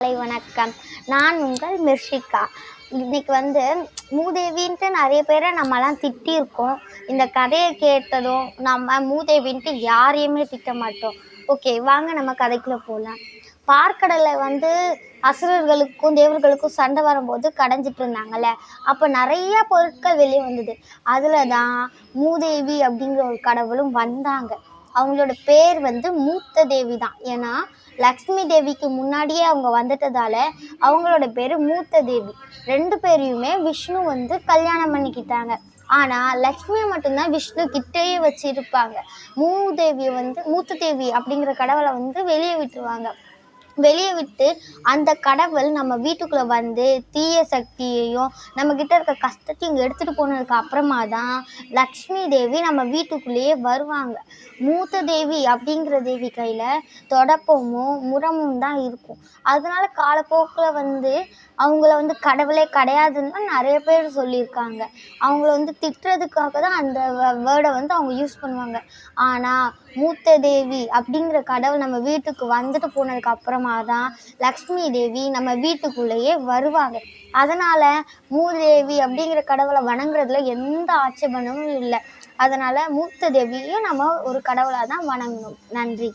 வணக்கம். நான் உங்கள் மிர்ஷிகா. இன்னைக்கு மூதேவின்ட்டு நிறைய பேரை நம்மலாம் திட்டியிருக்கோம். இந்த கதையை கேட்டதும் நம்ம மூதேவின்ட்டு யாரையுமே திட்ட மாட்டோம். ஓகே, வாங்க நம்ம கதைக்குள்ளே போகலாம். பார்க்கடலில் அசுரர்களுக்கும் தேவர்களுக்கும் சண்டை வரும்போது கடைஞ்சிட்டு இருந்தாங்கல்ல, அப்போ நிறைய பொருட்கள் வெளியே வந்தது. அதில் தான் மூதேவி அப்படிங்கிற ஒரு கடவுளும் வந்தாங்க. அவங்களோட பேர் மூத்த தேவி தான். ஏன்னா லக்ஷ்மி தேவிக்கு முன்னாடியே அவங்க வந்துட்டதால அவங்களோட பேர் மூத்த தேவி. 2 பேரையுமே விஷ்ணு கல்யாணம் பண்ணிக்கிட்டாங்க. ஆனால் லக்ஷ்மியை மட்டும்தான் விஷ்ணு கிட்டேயே வச்சுருப்பாங்க. மூத்த தேவி அப்படிங்கிற கடவுளை வெளியே விட்டுருவாங்க. வெளியே விட்டு அந்த கடவுள் நம்ம வீட்டுக்குள்ளே தீய சக்தியையும் நம்மக்கிட்ட இருக்க கஷ்டத்தையும் இங்கே எடுத்துகிட்டு போனதுக்கு அப்புறமா தான் லக்ஷ்மி தேவி நம்ம வீட்டுக்குள்ளேயே வருவாங்க. மூத்த தேவி அப்படிங்கிற தேவி கையில் தொடப்பமும் முரமும் தான் இருக்கும். அதனால காலப்போக்கில் அவங்கள கடவுளே கிடையாதுன்னு நிறைய பேர் சொல்லியிருக்காங்க. அவங்கள திட்டுறதுக்காக தான் அந்த வேர்டை அவங்க யூஸ் பண்ணுவாங்க. ஆனால் மூத்த தேவி அப்படிங்கிற கடவுள் நம்ம வீட்டுக்கு வந்துட்டு போனதுக்கு அப்புறமா தான் லக்ஷ்மி தேவி நம்ம வீட்டுக்குள்ளேயே வருவாங்க. அதனால் மூதேவி அப்படிங்கிற கடவுளை வணங்குறதுல எந்த ஆட்சேபனமும் இல்லை. அதனால் மூத்த தேவியும் நம்ம ஒரு கடவுளாக தான் வணங்கணும். நன்றி.